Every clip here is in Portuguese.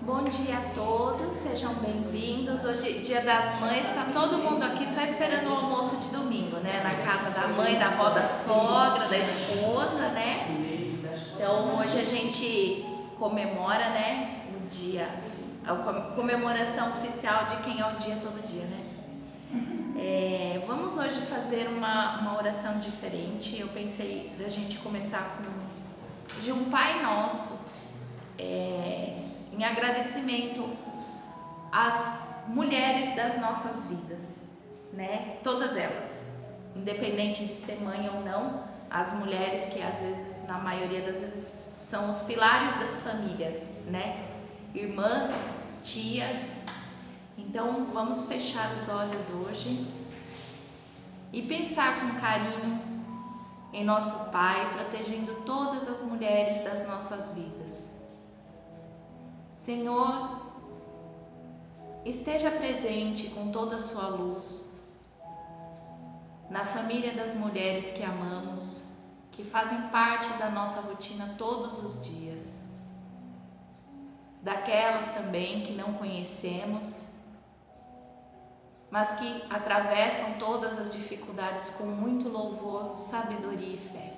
Bom dia a todos, sejam bem-vindos. Hoje, Dia das Mães, está todo mundo aqui só esperando o almoço de domingo, né? Na casa da mãe, da avó, da sogra, da esposa, né? Então, hoje a gente comemora, né? O dia, a comemoração oficial de quem é o dia todo dia, né? Vamos hoje fazer uma oração diferente. Eu pensei da gente começar de um Pai Nosso. Em agradecimento às mulheres das nossas vidas, né? Todas elas, independente de ser mãe ou não, as mulheres que às vezes, na maioria das vezes, são os pilares das famílias, né? Irmãs, tias. Então, vamos fechar os olhos hoje e pensar com carinho em nosso Pai, protegendo todas as mulheres das nossas vidas. Senhor, esteja presente com toda a sua luz na família das mulheres que amamos, que fazem parte da nossa rotina todos os dias, daquelas também que não conhecemos, mas que atravessam todas as dificuldades com muito louvor, sabedoria e fé.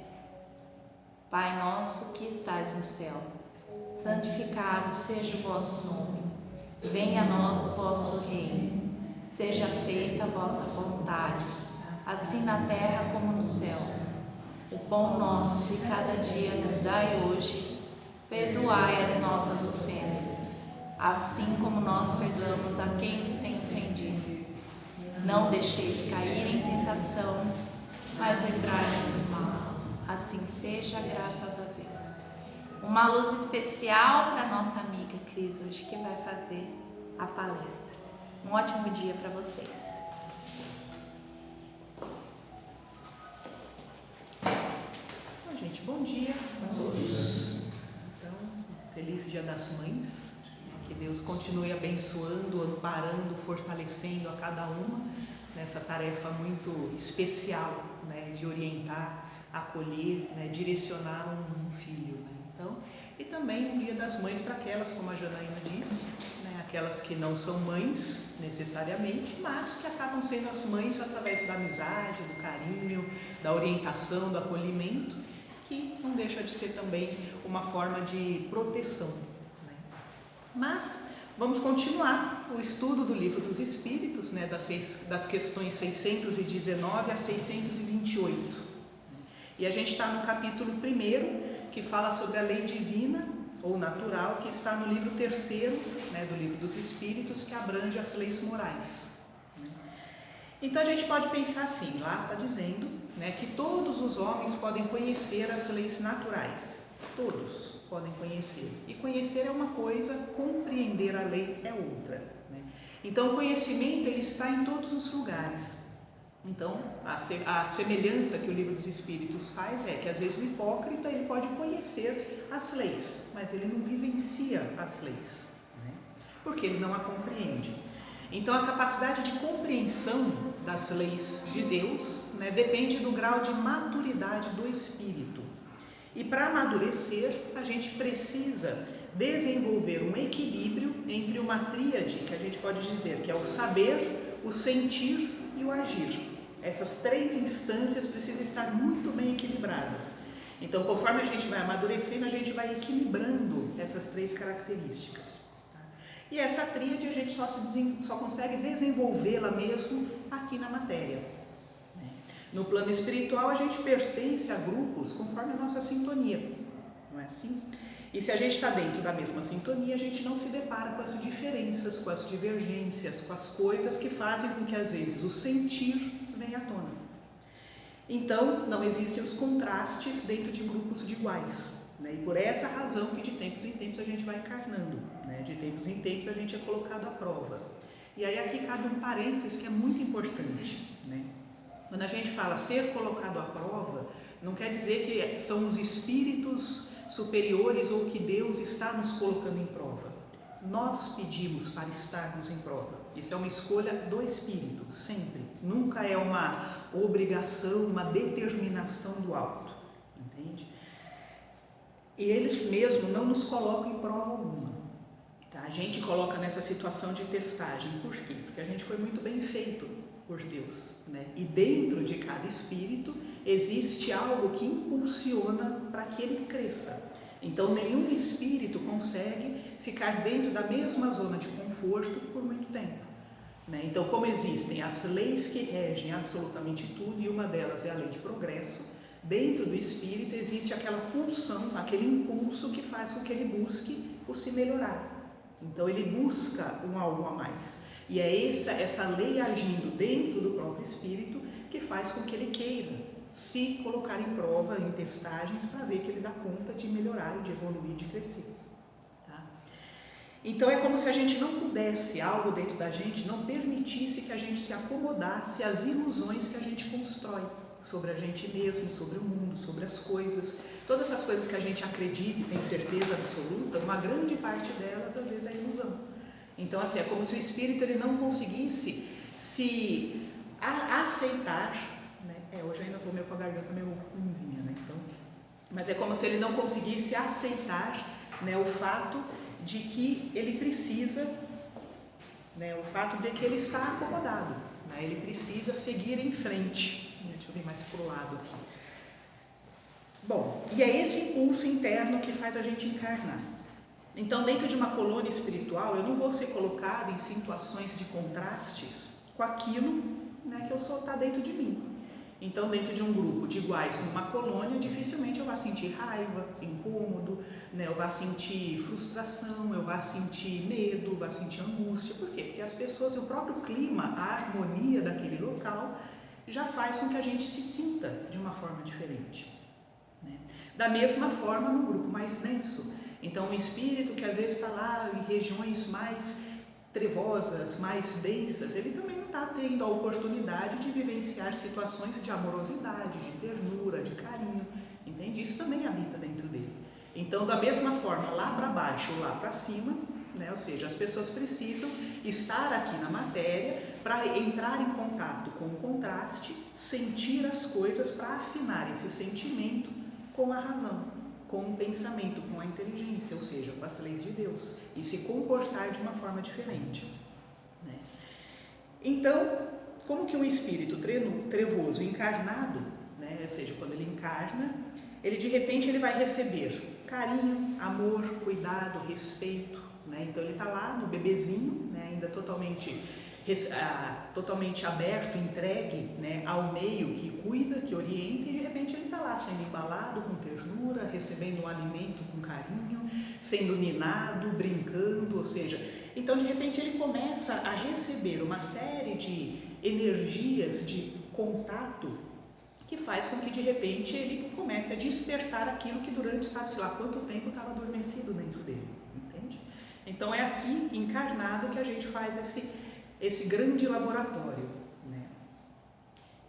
Pai nosso que estais no céu, santificado seja o vosso nome. Venha a nós o vosso reino. Seja feita a vossa vontade, assim na terra como no céu. O pão nosso de cada dia nos dai hoje. Perdoai as nossas ofensas, assim como nós perdoamos a quem nos tem ofendido. Não deixeis cair em tentação, mas livrai-nos do mal. Assim seja, graças a Deus. Uma luz especial para nossa amiga Cris hoje, que vai fazer a palestra. Um ótimo dia para vocês. Bom, gente, bom dia a todos. Então, feliz Dia das Mães. Que Deus continue abençoando, amparando, fortalecendo a cada uma nessa tarefa muito especial, né, de orientar, acolher, né, direcionar um filho, né? Então, e também um Dia das Mães para aquelas, como a Janaína disse, né, aquelas que não são mães necessariamente, mas que acabam sendo as mães através da amizade, do carinho, da orientação, do acolhimento, que não deixa de ser também uma forma de proteção, né? Mas vamos continuar o estudo do Livro dos Espíritos, né, das questões 619 a 628. E a gente está no capítulo 1, que fala sobre a lei divina ou natural, que está no livro 3, né, do Livro dos Espíritos, que abrange as leis morais. Então a gente pode pensar assim, lá está dizendo, né, que todos os homens podem conhecer as leis naturais. Todos podem conhecer. E conhecer é uma coisa, compreender a lei é outra, né? Então o conhecimento ele está em todos os lugares. Então, a semelhança que o Livro dos Espíritos faz é que às vezes o hipócrita ele pode conhecer as leis, mas ele não vivencia as leis, né? Porque ele não a compreende. Então, a capacidade de compreensão das leis de Deus, né, depende do grau de maturidade do espírito. E para amadurecer, a gente precisa desenvolver um equilíbrio entre uma tríade, que a gente pode dizer que é o saber, o sentir e o agir. Essas três instâncias precisam estar muito bem equilibradas. Então, conforme a gente vai amadurecendo, a gente vai equilibrando essas três características. E essa tríade a gente só consegue desenvolvê-la mesmo aqui na matéria. No plano espiritual, a gente pertence a grupos conforme a nossa sintonia, não é assim? E se a gente está dentro da mesma sintonia, a gente não se depara com as diferenças, com as divergências, com as coisas que fazem com que, às vezes, o sentir venha à tona. Então, não existem os contrastes dentro de grupos de iguais, né? E por essa razão que de tempos em tempos a gente vai encarnando, né? De tempos em tempos a gente é colocado à prova. E aí aqui cabe um parênteses que é muito importante, né? Quando a gente fala ser colocado à prova, não quer dizer que são os espíritos superiores ou que Deus está nos colocando em prova. Nós pedimos para estarmos em prova. Isso é uma escolha do espírito, sempre. Nunca é uma obrigação, uma determinação do alto, entende? E eles mesmos não nos colocam em prova alguma. Tá? A gente coloca nessa situação de testagem. Por quê? Porque a gente foi muito bem feito por Deus, né? E dentro de cada espírito existe algo que impulsiona para que ele cresça. Então nenhum espírito consegue ficar dentro da mesma zona de conforto por muito tempo, né? Então, como existem as leis que regem absolutamente tudo, e uma delas é a lei de progresso, dentro do espírito existe aquela pulsão, aquele impulso que faz com que ele busque o se melhorar. Então ele busca um algo a mais. E é essa lei agindo dentro do próprio espírito que faz com que ele queira se colocar em prova, em testagens, para ver que ele dá conta de melhorar, de evoluir, de crescer. Tá? Então é como se a gente não pudesse, algo dentro da gente não permitisse que a gente se acomodasse às ilusões que a gente constrói sobre a gente mesmo, sobre o mundo, sobre as coisas. Todas essas coisas que a gente acredita e tem certeza absoluta, uma grande parte delas às vezes é ilusão. Então assim, é como se o espírito ele não conseguisse se aceitar, né? Hoje eu ainda estou meio com a garganta meio ruimzinha, né? Então, mas é como se ele não conseguisse aceitar, né, o fato de que ele precisa, né, o fato de que ele está acomodado, né? Ele precisa seguir em frente. Deixa eu vir mais para o lado aqui. Bom, e é esse impulso interno que faz a gente encarnar. Então, dentro de uma colônia espiritual, eu não vou ser colocado em situações de contrastes com aquilo, né, que eu sou, está dentro de mim. Então, dentro de um grupo de iguais numa colônia, dificilmente eu vou sentir raiva, incômodo, né, eu vou sentir frustração, eu vou sentir medo, eu vou sentir angústia. Por quê? Porque as pessoas, o próprio clima, a harmonia daquele local já faz com que a gente se sinta de uma forma diferente, né? Da mesma forma no grupo mais denso. Então, um espírito que às vezes está lá em regiões mais trevosas, mais densas, ele também não está tendo a oportunidade de vivenciar situações de amorosidade, de ternura, de carinho, entende? Isso também habita dentro dele. Então, da mesma forma, lá para baixo ou lá para cima, né? Ou seja, as pessoas precisam estar aqui na matéria para entrar em contato com o contraste, sentir as coisas para afinar esse sentimento com a razão, com o pensamento, com a inteligência, ou seja, com as leis de Deus, e se comportar de uma forma diferente, né? Então, como que um espírito trevoso encarnado, né? Ou seja, quando ele encarna, ele de repente ele vai receber carinho, amor, cuidado, respeito, né? Então ele está lá no bebezinho, né? Ainda totalmente aberto, entregue, né, ao meio que cuida, que orienta, e de repente ele está lá sendo embalado com ternura, recebendo um alimento com carinho, sendo ninado, brincando, ou seja, então de repente ele começa a receber uma série de energias de contato que faz com que de repente ele comece a despertar aquilo que durante sabe-se lá quanto tempo estava adormecido dentro dele, entende? Então é aqui encarnado que a gente faz esse grande laboratório, né?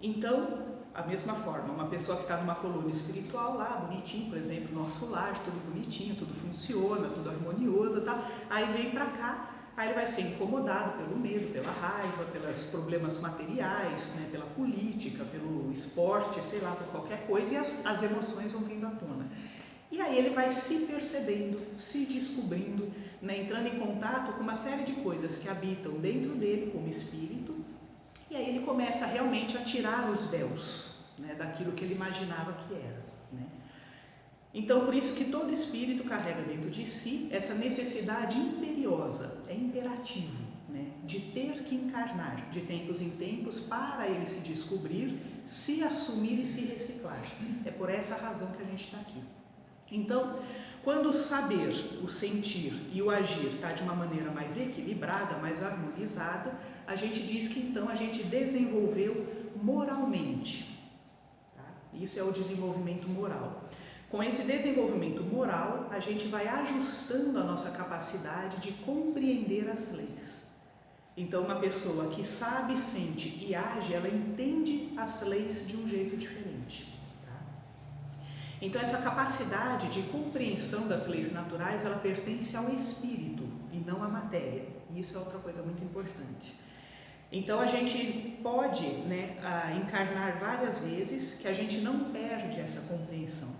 Então, a mesma forma, uma pessoa que está numa colônia espiritual lá, bonitinho, por exemplo, nosso lar, tudo bonitinho, tudo funciona, tudo harmonioso, tá? Aí vem para cá, aí ele vai ser incomodado pelo medo, pela raiva, pelos problemas materiais, né? Pela política, pelo esporte, sei lá, por qualquer coisa, e as emoções vão vindo à tona. E aí ele vai se percebendo, se descobrindo, né, entrando em contato com uma série de coisas que habitam dentro dele como espírito, e aí ele começa realmente a tirar os véus, né, daquilo que ele imaginava que era, né? Então, por isso que todo espírito carrega dentro de si essa necessidade imperiosa, é imperativo, né, de ter que encarnar de tempos em tempos para ele se descobrir, se assumir e se reciclar. É por essa razão que a gente está aqui. Então, quando o saber, o sentir e o agir está de uma maneira mais equilibrada, mais harmonizada, a gente diz que então a gente desenvolveu moralmente, tá? Isso é o desenvolvimento moral. Com esse desenvolvimento moral, a gente vai ajustando a nossa capacidade de compreender as leis. Então, uma pessoa que sabe, sente e age, ela entende as leis de um jeito diferente. Então, essa capacidade de compreensão das leis naturais, ela pertence ao espírito e não à matéria. E isso é outra coisa muito importante. Então, a gente pode, né, encarnar várias vezes que a gente não perde essa compreensão,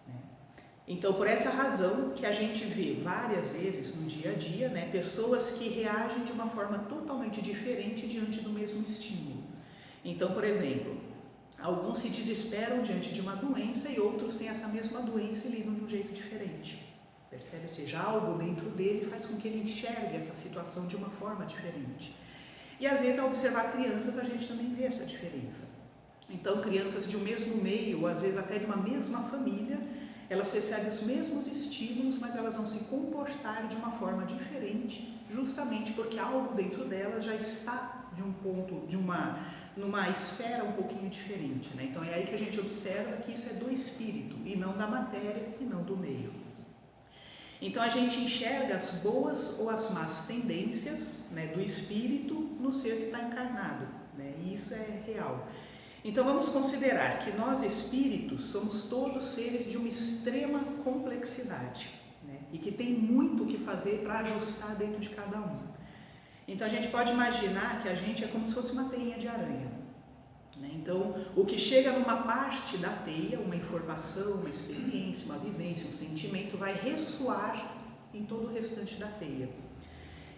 né? Então, por essa razão que a gente vê várias vezes no dia a dia, né, pessoas que reagem de uma forma totalmente diferente diante do mesmo estímulo. Então, por exemplo, alguns se desesperam diante de uma doença e outros têm essa mesma doença e lidam de um jeito diferente. Percebe? Ou seja, algo dentro dele faz com que ele enxergue essa situação de uma forma diferente. E às vezes, ao observar crianças, a gente também vê essa diferença. Então, crianças de um mesmo meio, ou às vezes até de uma mesma família, elas recebem os mesmos estímulos, mas elas vão se comportar de uma forma diferente, justamente porque algo dentro delas já está de um ponto, numa esfera um pouquinho diferente, né? Então é aí que a gente observa que isso é do espírito, e não da matéria, e não do meio. Então a gente enxerga as boas ou as más tendências, né, do espírito no ser que está encarnado, né? E isso é real. Então vamos considerar que nós espíritos somos todos seres de uma extrema complexidade, né? E que tem muito o que fazer para ajustar dentro de cada um. Então a gente pode imaginar que a gente é como se fosse uma teinha de aranha, né? Então o que chega numa parte da teia, uma informação, uma experiência, uma vivência, um sentimento, vai ressoar em todo o restante da teia.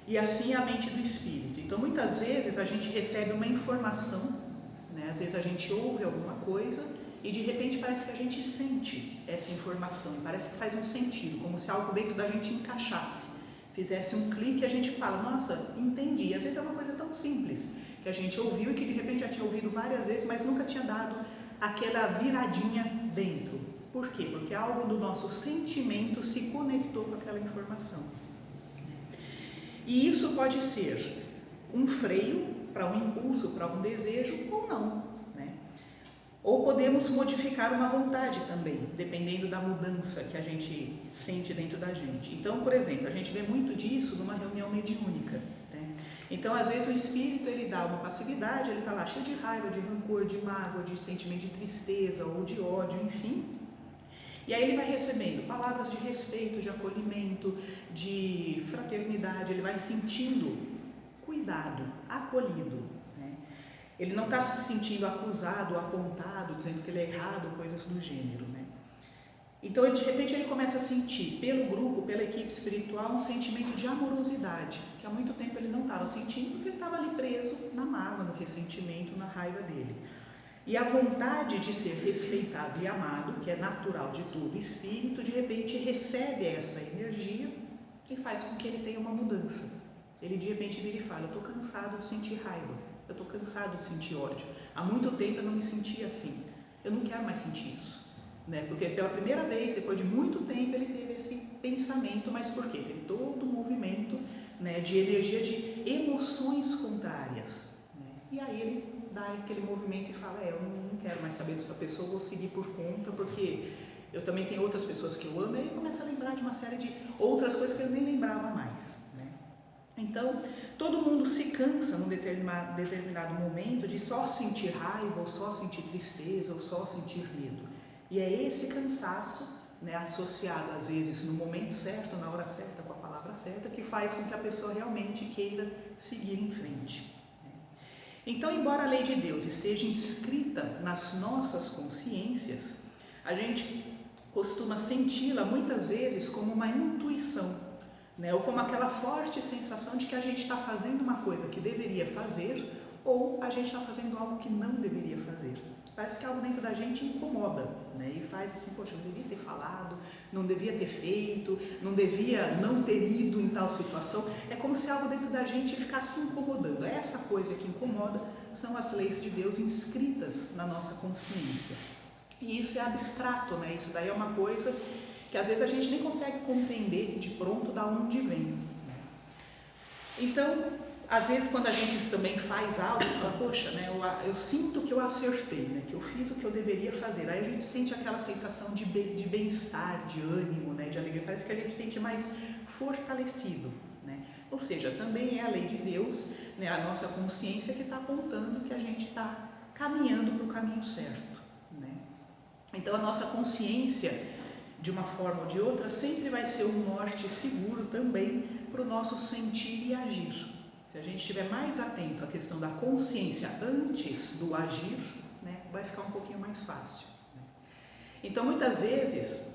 E assim é a mente do espírito. Então muitas vezes a gente recebe uma informação, né? Às vezes a gente ouve alguma coisa e de repente parece que a gente sente essa informação, parece que faz um sentido, como se algo dentro da gente encaixasse, fizesse um clique e a gente fala, nossa, entendi. E às vezes é uma coisa tão simples, que a gente ouviu e que de repente já tinha ouvido várias vezes, mas nunca tinha dado aquela viradinha dentro. Por quê? Porque algo do nosso sentimento se conectou com aquela informação. E isso pode ser um freio para um impulso, para um desejo, ou não, né? Ou podemos modificar uma vontade também, dependendo da mudança que a gente sente dentro da gente. Então, por exemplo, a gente vê muito disso numa reunião mediúnica, né? Então, às vezes o espírito ele dá uma passividade, ele está lá cheio de raiva, de rancor, de mágoa, de sentimento de tristeza ou de ódio, enfim. E aí ele vai recebendo palavras de respeito, de acolhimento, de fraternidade, ele vai sentindo cuidado, acolhido, né? Ele não está se sentindo acusado, apontado, dizendo que ele é errado, coisas do gênero, né? Então, de repente, ele começa a sentir, pelo grupo, pela equipe espiritual, um sentimento de amorosidade, que há muito tempo ele não estava sentindo, porque ele estava ali preso na mágoa, no ressentimento, na raiva dele. E a vontade de ser respeitado e amado, que é natural de todo espírito, de repente recebe essa energia e faz com que ele tenha uma mudança. Ele de repente vira e fala, eu estou cansado de sentir raiva, eu estou cansado de sentir ódio. Há muito tempo eu não me sentia assim, eu não quero mais sentir isso, né? Porque pela primeira vez, depois de muito tempo, ele teve esse pensamento, mas por quê? Teve todo um movimento, né, de energia, de emoções contrárias, né? E aí ele dá aquele movimento e fala, eu não quero mais saber dessa pessoa, vou seguir por conta, porque eu também tenho outras pessoas que eu amo, e aí começa a lembrar de uma série de outras coisas que ele nem lembrava mais. Então, todo mundo se cansa num determinado momento de só sentir raiva, ou só sentir tristeza, ou só sentir medo. E é esse cansaço, né, associado às vezes no momento certo, na hora certa, com a palavra certa, que faz com que a pessoa realmente queira seguir em frente. Então, embora a lei de Deus esteja inscrita nas nossas consciências, a gente costuma senti-la muitas vezes como uma intuição, né? Ou como aquela forte sensação de que a gente está fazendo uma coisa que deveria fazer, ou a gente está fazendo algo que não deveria fazer. Parece que algo dentro da gente incomoda, né? E faz assim, poxa, eu devia ter falado, não devia ter feito, não devia não ter ido em tal situação. É como se algo dentro da gente ficasse incomodando. Essa coisa que incomoda são as leis de Deus inscritas na nossa consciência. E isso é abstrato, né? Isso daí é uma coisa que às vezes a gente nem consegue compreender de pronto da onde vem. Então, às vezes quando a gente também faz algo e fala, poxa, né, eu sinto que eu acertei, né, que eu fiz o que eu deveria fazer, aí a gente sente aquela sensação de bem-estar, de ânimo, né, de alegria, parece que a gente se sente mais fortalecido, né? Ou seja, também é a lei de Deus, né, a nossa consciência que está apontando que a gente está caminhando para o caminho certo, né? Então a nossa consciência, de uma forma ou de outra, sempre vai ser um norte seguro também para o nosso sentir e agir. Se a gente estiver mais atento à questão da consciência antes do agir, né, vai ficar um pouquinho mais fácil. Então, muitas vezes,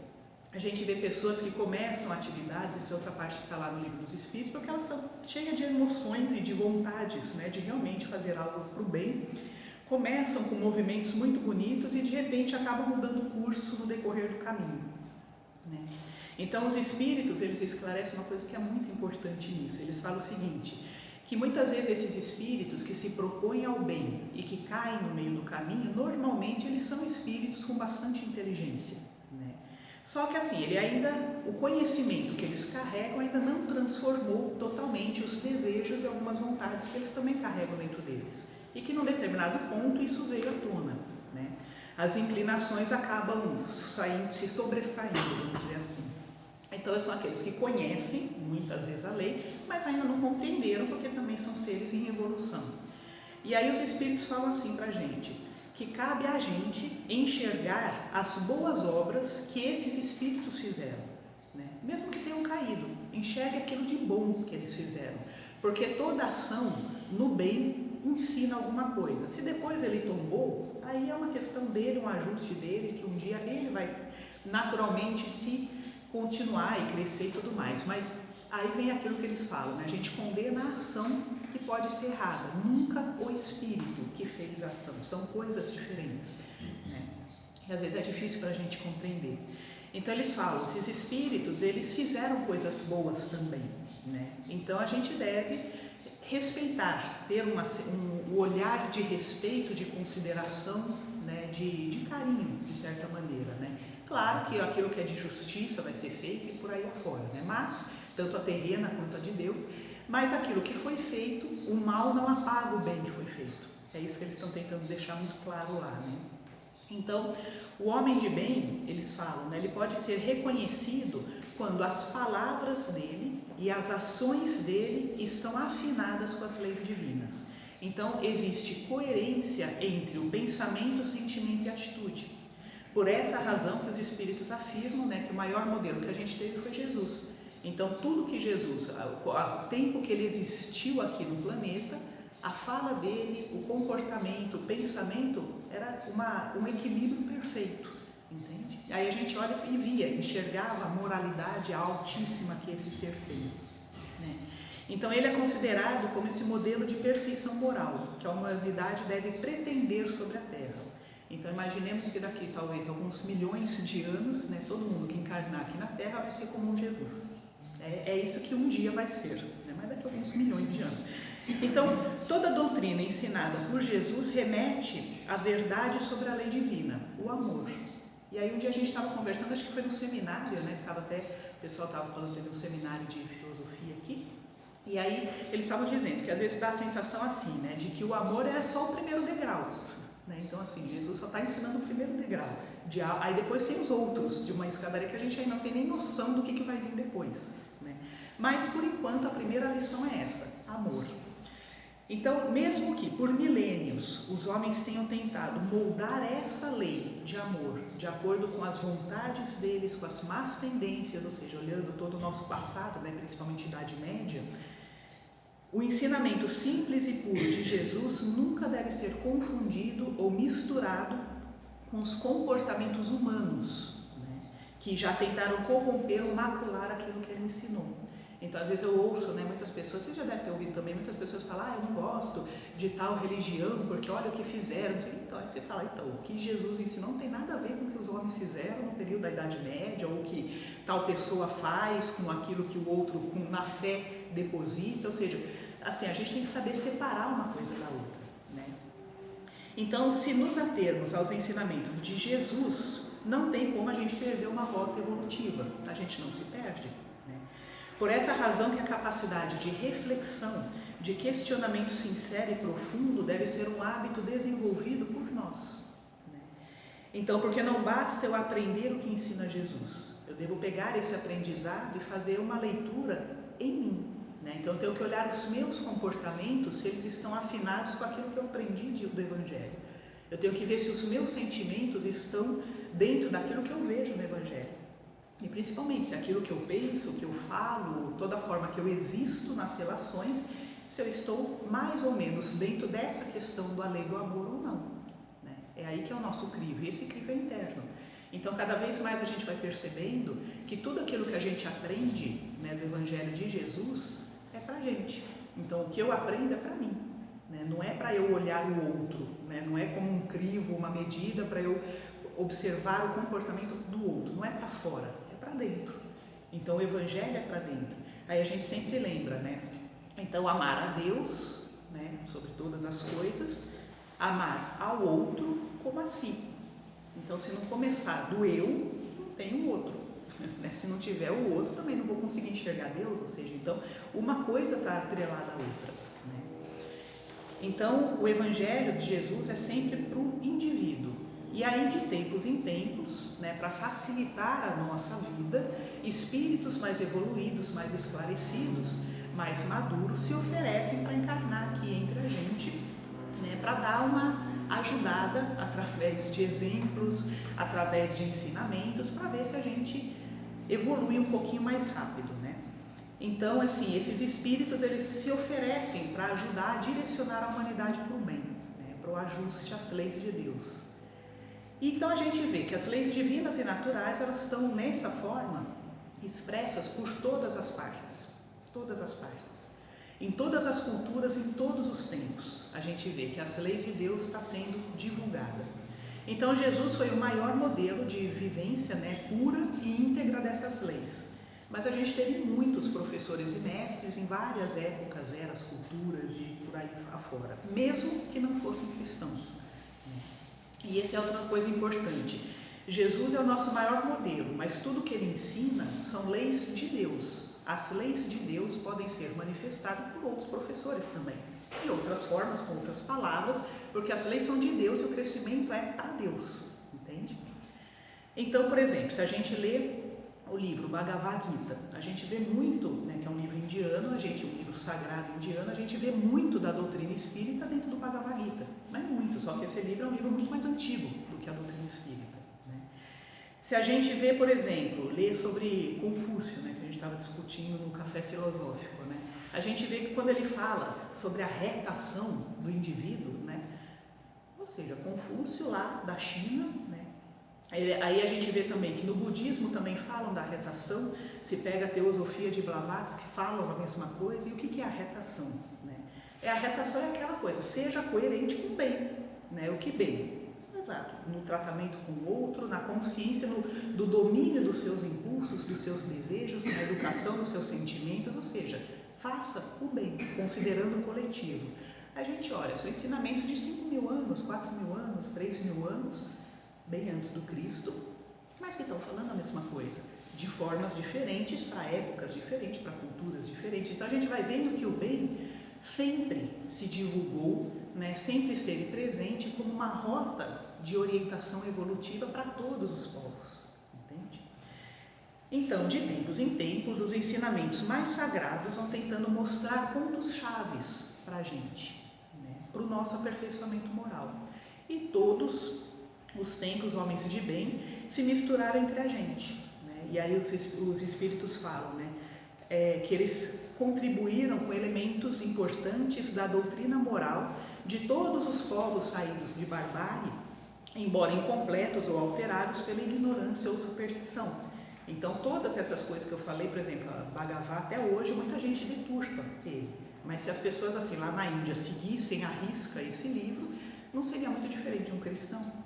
a gente vê pessoas que começam atividades, isso é outra parte que está lá no Livro dos Espíritos, porque elas estão cheias de emoções e de vontades, né, de realmente fazer algo para o bem. Começam com movimentos muito bonitos e de repente acabam mudando o curso no decorrer do caminho, né? Então os espíritos, eles esclarecem uma coisa que é muito importante nisso. Eles falam o seguinte, que muitas vezes esses espíritos que se propõem ao bem e que caem no meio do caminho, normalmente eles são espíritos com bastante inteligência, né? Só que assim, o conhecimento que eles carregam ainda não transformou totalmente os desejos e algumas vontades que eles também carregam dentro deles. E que num determinado ponto isso veio à tona, né? As inclinações acabam se sobressaindo, vamos dizer assim. Então são aqueles que conhecem muitas vezes a lei, mas ainda não compreenderam, porque também são seres em evolução. E aí os espíritos falam assim pra gente, que cabe a gente enxergar as boas obras que esses espíritos fizeram, né? Mesmo que tenham caído, enxergue aquilo de bom que eles fizeram, porque toda ação no bem ensina alguma coisa. Se depois ele tombou, aí é uma questão dele, um ajuste dele, que um dia ele vai naturalmente se continuar e crescer e tudo mais. Mas aí vem aquilo que eles falam, né? A gente condena a ação que pode ser errada, nunca o espírito que fez a ação. São coisas diferentes, né? E às vezes é difícil para a gente compreender. Então eles falam, esses espíritos, eles fizeram coisas boas também, né? Então a gente deve respeitar, ter um olhar de respeito, de consideração, né? de carinho, de certa maneira, né? Claro que aquilo que é de justiça vai ser feito e por aí afora, né? Mas, tanto a terrena quanto a de Deus, mas aquilo que foi feito, o mal não apaga o bem que foi feito. É isso que eles estão tentando deixar muito claro lá, né? Então, o homem de bem, eles falam, né, ele pode ser reconhecido quando as palavras dele e as ações dele estão afinadas com as leis divinas. Então, existe coerência entre o pensamento, sentimento e atitude. Por essa razão que os espíritos afirmam, né, que o maior modelo que a gente teve foi Jesus. Então, tudo que Jesus, o tempo que ele existiu aqui no planeta, a fala dele, o comportamento, o pensamento, era um equilíbrio perfeito, entende? Aí a gente olha e enxergava a moralidade altíssima que esse ser tem, né? Então ele é considerado como esse modelo de perfeição moral que a humanidade deve pretender sobre a Terra. Então imaginemos que daqui talvez alguns milhões de anos, né, todo mundo que encarnar aqui na Terra vai ser como um Jesus. É isso que um dia vai ser, né? Mas daqui a alguns milhões de anos. Então, toda a doutrina ensinada por Jesus remete à verdade sobre a lei divina, o amor. E aí um dia a gente estava conversando, acho que foi no seminário, né? O pessoal estava falando, teve um seminário de filosofia aqui. E aí eles estavam dizendo que às vezes dá a sensação assim, né? De que o amor é só o primeiro degrau. Né? Então assim, Jesus só está ensinando o primeiro degrau. Aí depois tem os outros, de uma escadaria que a gente ainda não tem nem noção do que vai vir depois. Né? Mas por enquanto a primeira lição é essa, amor. Então, mesmo que por milênios os homens tenham tentado moldar essa lei de amor de acordo com as vontades deles, com as más tendências, ou seja, olhando todo o nosso passado, né, principalmente a Idade Média, o ensinamento simples e puro de Jesus nunca deve ser confundido ou misturado com os comportamentos humanos, né, que já tentaram corromper ou macular aquilo que ele ensinou. Então, às vezes eu ouço, né, muitas pessoas, você já deve ter ouvido também, muitas pessoas falam, eu não gosto de tal religião, porque olha o que fizeram. Então, aí você fala, então, o que Jesus ensinou não tem nada a ver com o que os homens fizeram no período da Idade Média, ou o que tal pessoa faz com aquilo que o outro, na fé, deposita. Ou seja, assim, a gente tem que saber separar uma coisa da outra, né? Então, se nos atermos aos ensinamentos de Jesus, não tem como a gente perder uma rota evolutiva, a gente não se perde. Por essa razão que a capacidade de reflexão, de questionamento sincero e profundo deve ser um hábito desenvolvido por nós. Então, porque não basta eu aprender o que ensina Jesus, eu devo pegar esse aprendizado e fazer uma leitura em mim. Então eu tenho que olhar os meus comportamentos, se eles estão afinados com aquilo que eu aprendi do Evangelho. Eu tenho que ver se os meus sentimentos estão dentro daquilo que eu vejo no Evangelho. E principalmente se aquilo que eu penso, o que eu falo, toda a forma que eu existo nas relações, se eu estou mais ou menos dentro dessa questão da lei do amor ou não. É aí que é o nosso crivo, e esse crivo é interno. Então, cada vez mais a gente vai percebendo que tudo aquilo que a gente aprende, né, do Evangelho de Jesus é para a gente. Então, o que eu aprendo é para mim, né? Não é para eu olhar o outro, né? Não é como um crivo, uma medida para eu observar o comportamento do outro. Não é para fora, é para dentro. Então, o Evangelho é para dentro. Aí a gente sempre lembra, né? Então, amar a Deus, né, sobre todas as coisas, amar ao outro como a si. Então, se não começar do eu, não tem o outro. Né? Se não tiver o outro, também não vou conseguir enxergar Deus. Ou seja, então, uma coisa está atrelada à outra. Né? Então, o Evangelho de Jesus é sempre para o indivíduo. E aí, de tempos em tempos, né, para facilitar a nossa vida, espíritos mais evoluídos, mais esclarecidos, mais maduros, se oferecem para encarnar aqui entre a gente, né, para dar uma ajudada através de exemplos, através de ensinamentos, para ver se a gente evolui um pouquinho mais rápido, né? Então, assim, esses espíritos, eles se oferecem para ajudar a direcionar a humanidade para o bem, né, para o ajuste às leis de Deus. Então, a gente vê que as leis divinas e naturais, elas estão nessa forma expressas por todas as partes, em todas as culturas, em todos os tempos. A gente vê que as leis de Deus estão sendo divulgadas. Então, Jesus foi o maior modelo de vivência, né, pura e íntegra dessas leis. Mas a gente teve muitos professores e mestres em várias épocas, eras, culturas e por aí afora, mesmo que não fossem cristãos. E essa é outra coisa importante. Jesus é o nosso maior modelo, mas tudo que ele ensina são leis de Deus. As leis de Deus podem ser manifestadas por outros professores também, de outras formas, com outras palavras, porque as leis são de Deus e o crescimento é para Deus, entende? Então, por exemplo, se a gente lê o livro Bhagavad Gita, a gente vê muito, né, que é um livro indiano, um livro sagrado indiano, a gente vê muito da doutrina espírita dentro do Bhagavad Gita, mas muito, só que esse livro é um livro muito mais antigo do que a doutrina espírita. Se a gente vê, por exemplo, lê sobre Confúcio, né, que a gente estava discutindo no café filosófico, né, a gente vê que quando ele fala sobre a retação do indivíduo, né, ou seja, Confúcio lá da China, né, aí a gente vê também que no budismo também falam da retação, se pega a teosofia de Blavatsky, falam a mesma coisa. E o que é a retação? Né? A retação é aquela coisa, seja coerente com o bem, né? O que bem? Exato, no tratamento com o outro, na consciência, do domínio dos seus impulsos, dos seus desejos, na educação dos seus sentimentos, ou seja, faça o bem, considerando o coletivo. A gente olha, são ensinamentos de 5.000 anos, 4.000 anos, 3.000 anos, bem antes do Cristo, mas que estão falando a mesma coisa, de formas diferentes, para épocas diferentes, para culturas diferentes. Então a gente vai vendo que o bem sempre se divulgou, né, sempre esteve presente como uma rota de orientação evolutiva para todos os povos, entende? Então, de tempos em tempos, os ensinamentos mais sagrados vão tentando mostrar pontos chaves para a gente, né, para o nosso aperfeiçoamento moral. E todos os tempos, homens de bem, se misturaram entre a gente, né? E aí os espíritos falam, né, que eles contribuíram com elementos importantes da doutrina moral de todos os povos saídos de barbárie, embora incompletos ou alterados pela ignorância ou superstição. Então, todas essas coisas que eu falei, por exemplo, a Bhagavad, até hoje muita gente deturpa ele, mas se as pessoas assim lá na Índia seguissem à risca esse livro, não seria muito diferente de um cristão.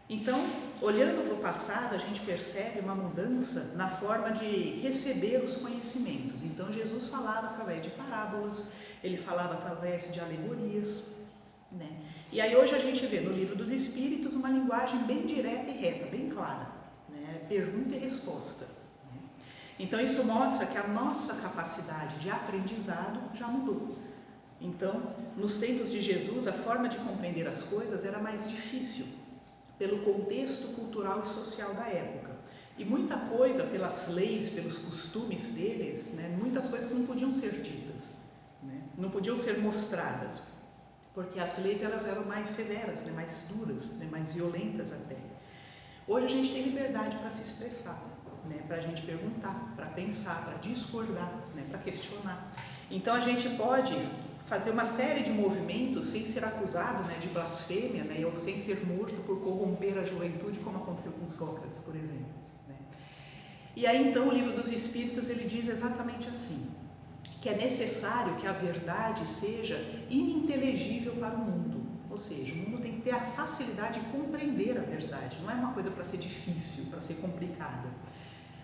Então, olhando para o passado, a gente percebe uma mudança na forma de receber os conhecimentos. Então, Jesus falava através de parábolas, ele falava através de alegorias, né? E aí hoje a gente vê no Livro dos Espíritos uma linguagem bem direta e reta, bem clara, né? Pergunta e resposta, né? Então, isso mostra que a nossa capacidade de aprendizado já mudou. Então, nos tempos de Jesus, a forma de compreender as coisas era mais difícil, pelo contexto cultural e social da época. E muita coisa, pelas leis, pelos costumes deles, né, muitas coisas não podiam ser ditas, né, não podiam ser mostradas, porque as leis elas eram mais severas, né, mais duras, né, mais violentas até. Hoje a gente tem liberdade para se expressar, né, para a gente perguntar, para pensar, para discordar, né, para questionar. Então a gente pode fazer uma série de movimentos sem ser acusado, né, de blasfêmia, né, ou sem ser morto por corromper a juventude, como aconteceu com Sócrates, por exemplo. Né? E aí então o Livro dos Espíritos ele diz exatamente assim, que é necessário que a verdade seja ininteligível para o mundo, ou seja, o mundo tem que ter a facilidade de compreender a verdade, não é uma coisa para ser difícil, para ser complicada.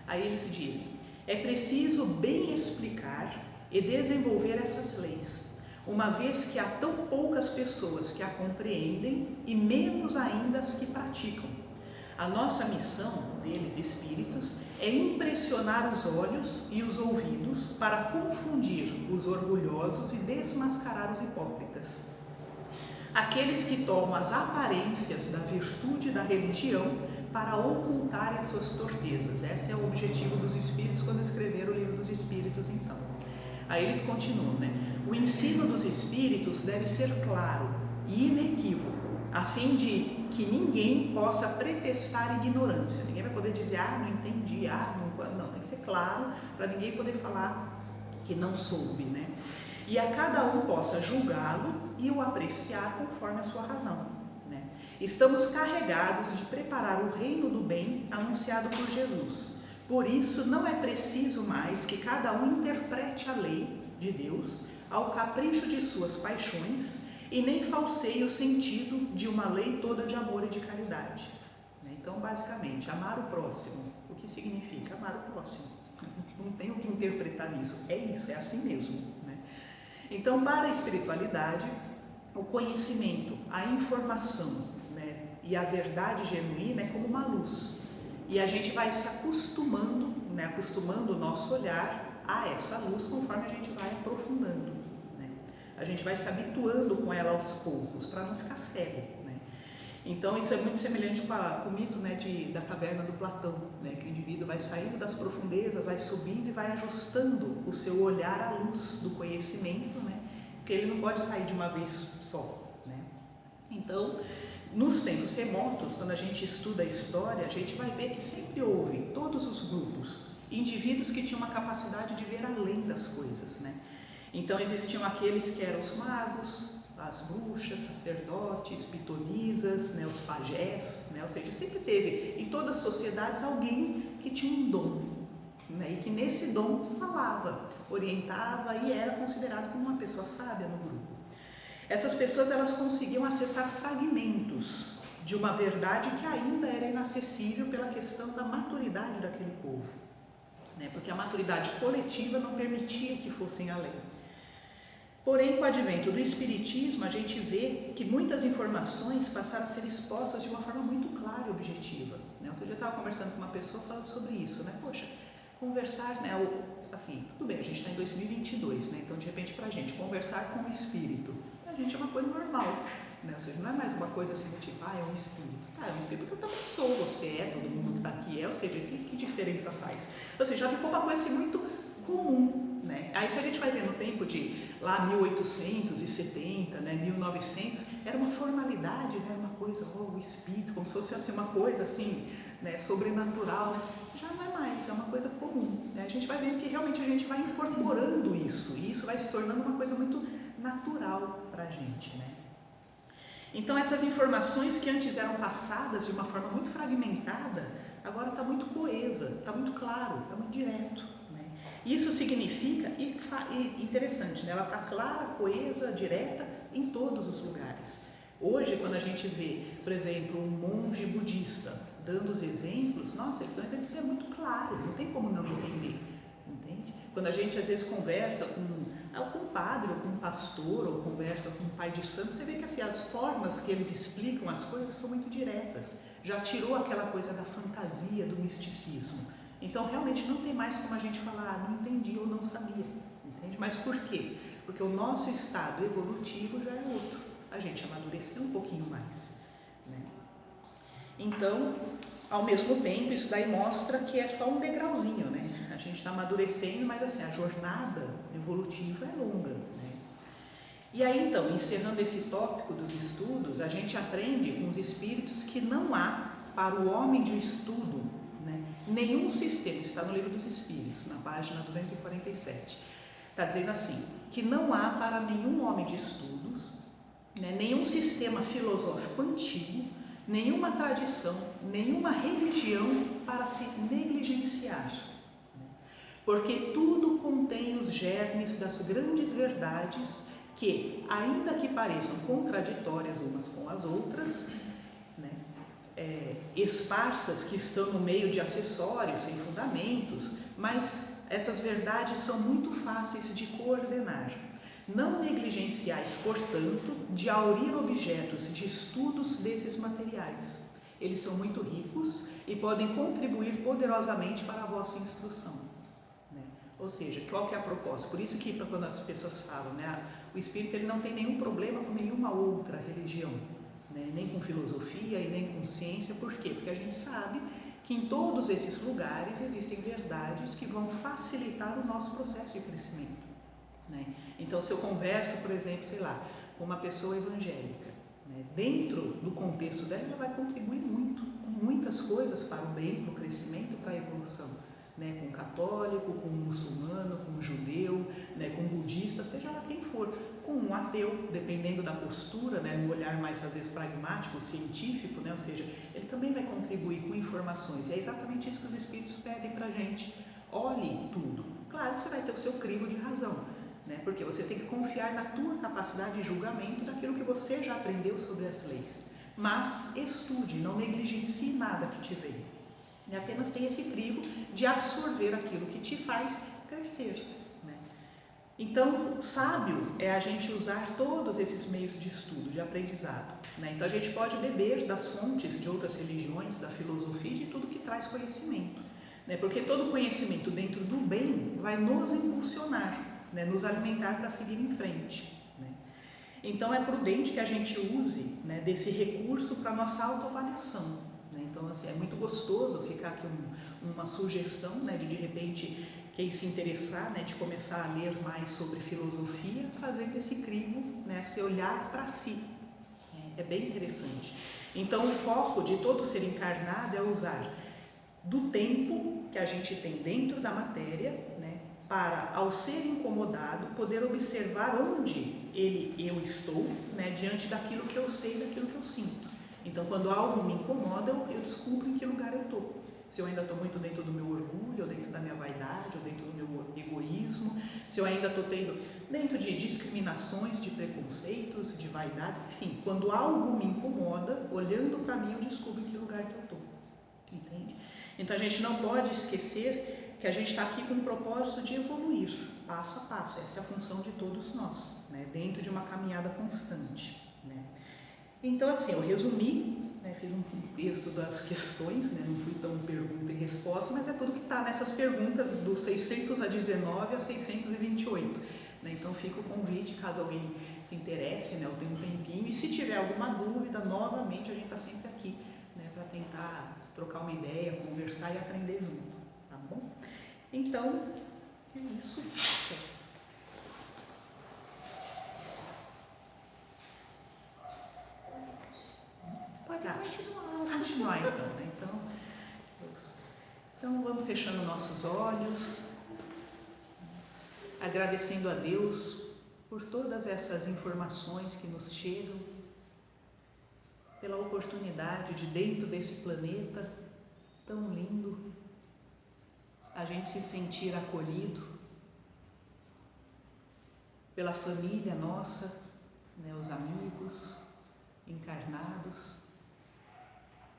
Aí eles dizem, é preciso bem explicar e desenvolver essas leis, uma vez que há tão poucas pessoas que a compreendem e menos ainda as que praticam. A nossa missão, deles espíritos, é impressionar os olhos e os ouvidos para confundir os orgulhosos e desmascarar os hipócritas. Aqueles que tomam as aparências da virtude da religião para ocultarem as suas torpezas. Esse é o objetivo dos espíritos quando escreveram o Livro dos Espíritos, então. Aí eles continuam, né? O ensino dos espíritos deve ser claro e inequívoco, a fim de que ninguém possa pretextar ignorância. Ninguém vai poder dizer, não entendi, não, tem que ser claro para ninguém poder falar que não soube, né? E a cada um possa julgá-lo e o apreciar conforme a sua razão, né? Estamos carregados de preparar o reino do bem anunciado por Jesus. Por isso, não é preciso mais que cada um interprete a lei de Deus ao capricho de suas paixões e nem falseie o sentido de uma lei toda de amor e de caridade. Então, basicamente, amar o próximo. O que significa amar o próximo? Não tem o que interpretar nisso. É isso, é assim mesmo. Né? Então, para a espiritualidade, o conhecimento, a informação, né, e a verdade genuína é como uma luz. E a gente vai se acostumando, né, acostumando o nosso olhar a essa luz conforme a gente vai aprofundando. Né? A gente vai se habituando com ela aos poucos, para não ficar cego. Né? Então isso é muito semelhante com o mito, né, da caverna do Platão, né, que o indivíduo vai saindo das profundezas, vai subindo e vai ajustando o seu olhar à luz do conhecimento, né, porque ele não pode sair de uma vez só. Né? Então, nos tempos remotos, quando a gente estuda a história, a gente vai ver que sempre houve, em todos os grupos, indivíduos que tinham uma capacidade de ver além das coisas, né? Então existiam aqueles que eram os magos, as bruxas, sacerdotes, pitonisas, né, os pajés, né? Ou seja, sempre teve em todas as sociedades alguém que tinha um dom, né? E que nesse dom falava, orientava e era considerado como uma pessoa sábia no grupo. Essas pessoas elas conseguiam acessar fragmentos de uma verdade que ainda era inacessível pela questão da maturidade daquele povo, né? Porque a maturidade coletiva não permitia que fossem além. Porém, com o advento do Espiritismo, a gente vê que muitas informações passaram a ser expostas de uma forma muito clara e objetiva. Né? Outro dia eu estava conversando com uma pessoa falando sobre isso, né? Poxa, conversar, né? Assim, tudo bem, a gente está em 2022, né? Então de repente para a gente conversar com o espírito, a gente é uma coisa normal, né? Ou seja, não é mais uma coisa assim, tipo, é um espírito. Tá, é um espírito porque eu também sou, você é, todo mundo que está aqui é, ou seja, que diferença faz? Ou seja, já ficou uma coisa assim, muito comum, né? Aí se a gente vai ver no tempo de lá 1870, né, 1900, era uma formalidade, né? Uma coisa, o espírito, como se fosse assim, uma coisa assim, né, sobrenatural. Já não é mais, é uma coisa comum, né? A gente vai vendo que realmente a gente vai incorporando isso, e isso vai se tornando uma coisa muito natural para a gente, né? Então essas informações que antes eram passadas de uma forma muito fragmentada, agora está muito coesa, está muito claro, está muito direto, né? Isso significa, e interessante, né? Ela está clara, coesa, direta em todos os lugares. Hoje, quando a gente vê, por exemplo, um monge budista dando os exemplos, nossa, eles dão exemplos que é muito claro, não tem como não entender, entende? Quando a gente às vezes conversa com um padre, ou com um pastor, ou conversa com um pai de santo, você vê que assim, as formas que eles explicam as coisas são muito diretas, já tirou aquela coisa da fantasia, do misticismo. Então realmente não tem mais como a gente falar, não entendi ou não sabia, entende? Mas por quê? Porque o nosso estado evolutivo já é outro, a gente amadureceu um pouquinho mais, né? Então, ao mesmo tempo, isso daí mostra que é só um degrauzinho, né? A gente está amadurecendo, mas assim, a jornada evolutiva é longa, né? E aí, então, encerrando esse tópico dos estudos, a gente aprende com os espíritos que não há, para o homem de estudo, né, nenhum sistema, está no Livro dos Espíritos, na página 247, Está dizendo assim, que não há para nenhum homem de estudos, né, nenhum sistema filosófico antigo, nenhuma tradição, nenhuma religião para se negligenciar. Porque tudo contém os germes das grandes verdades que, ainda que pareçam contraditórias umas com as outras, né, esparsas que estão no meio de acessórios sem fundamentos, mas essas verdades são muito fáceis de coordenar. Não negligenciais, portanto, de aurir objetos de estudos desses materiais. Eles são muito ricos e podem contribuir poderosamente para a vossa instrução. Ou seja, qual que é a proposta? Por isso que quando as pessoas falam, né, o espírito ele não tem nenhum problema com nenhuma outra religião, né, nem com filosofia e nem com ciência. Por quê? Porque a gente sabe que em todos esses lugares existem verdades que vão facilitar o nosso processo de crescimento. Né? Então, se eu converso, por exemplo, sei lá, com uma pessoa evangélica, né, dentro do contexto dela, ela vai contribuir muito, com muitas coisas para o bem, para o crescimento, para a evolução. Né, com um católico, com um muçulmano, com um judeu, né, com um budista, seja lá quem for, com um ateu, dependendo da postura, né, no olhar mais às vezes pragmático, científico, né, ou seja, ele também vai contribuir com informações. E é exatamente isso que os espíritos pedem para a gente. Olhe tudo. Claro que você vai ter o seu crivo de razão, né, porque você tem que confiar na tua capacidade de julgamento daquilo que você já aprendeu sobre as leis. Mas estude, não negligencie nada que te veio. E apenas tem esse crivo de absorver aquilo que te faz crescer. Né? Então, sábio é a gente usar todos esses meios de estudo, de aprendizado. Né? Então, a gente pode beber das fontes de outras religiões, da filosofia e de tudo que traz conhecimento. Né? Porque todo conhecimento dentro do bem vai nos impulsionar, né? Nos alimentar para seguir em frente. Né? Então, é prudente que a gente use, né, desse recurso para a nossa autoavaliação. Então, assim, é muito gostoso ficar aqui uma sugestão, né, de repente, quem se interessar, né, de começar a ler mais sobre filosofia, fazendo esse crivo, né, se olhar para si. É bem interessante. Então, o foco de todo ser encarnado é usar do tempo que a gente tem dentro da matéria, né, para, ao ser incomodado, poder observar onde eu estou, né, diante daquilo que eu sei, daquilo que eu sinto. Então, quando algo me incomoda, eu descubro em que lugar eu estou. Se eu ainda estou muito dentro do meu orgulho, ou dentro da minha vaidade, ou dentro do meu egoísmo, se eu ainda estou tendo dentro de discriminações, de preconceitos, de vaidade, enfim, quando algo me incomoda, olhando para mim, eu descubro em que lugar que eu estou. Entende? Então, a gente não pode esquecer que a gente está aqui com o propósito de evoluir, passo a passo. Essa é a função de todos nós, né? Dentro de uma caminhada constante. Né? Então, assim, eu resumi, né, fiz um texto das questões, né, não fui tão pergunta e resposta, mas é tudo que está nessas perguntas do 619 a 628. Né, então, fica o convite, caso alguém se interesse, né, eu tenho um tempinho, e se tiver alguma dúvida, novamente, a gente está sempre aqui, né, para tentar trocar uma ideia, conversar e aprender junto, tá bom? Então, é isso. Pode continuar então, né? Então vamos fechando nossos olhos, agradecendo a Deus por todas essas informações que nos chegam, pela oportunidade de, dentro desse planeta tão lindo, a gente se sentir acolhido pela família nossa, né, os amigos encarnados,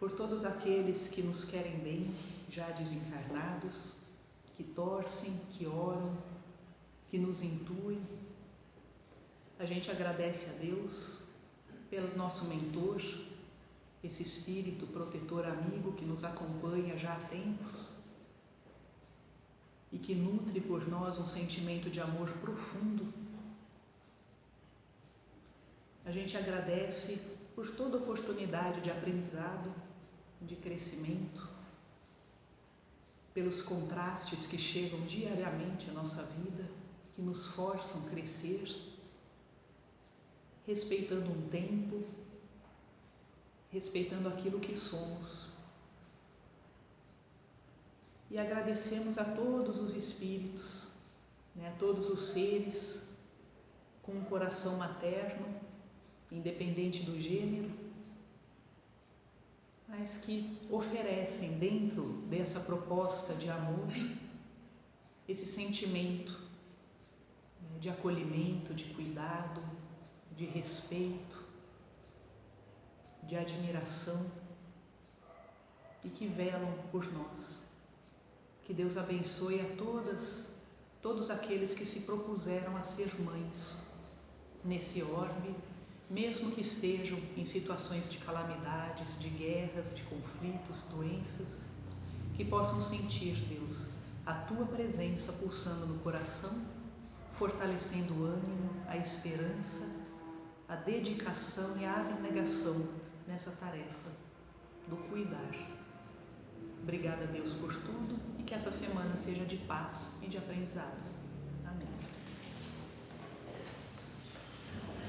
por todos aqueles que nos querem bem, já desencarnados, que torcem, que oram, que nos intuem. A gente agradece a Deus pelo nosso mentor, esse espírito protetor amigo que nos acompanha já há tempos e que nutre por nós um sentimento de amor profundo. A gente agradece por toda oportunidade de aprendizado, de crescimento, pelos contrastes que chegam diariamente à nossa vida, que nos forçam a crescer, respeitando um tempo, respeitando aquilo que somos. E agradecemos a todos os espíritos né, a todos os seres com um coração materno, independente do gênero, mas que oferecem dentro dessa proposta de amor esse sentimento, né, de acolhimento, de cuidado, de respeito, de admiração e que velam por nós. Que Deus abençoe a todos aqueles que se propuseram a ser mães nesse orbe, mesmo que estejam em situações de calamidades, de guerras, de conflitos, doenças, que possam sentir, Deus, a Tua presença pulsando no coração, fortalecendo o ânimo, a esperança, a dedicação e a abnegação nessa tarefa do cuidar. Obrigada, Deus, por tudo e que essa semana seja de paz e de aprendizado.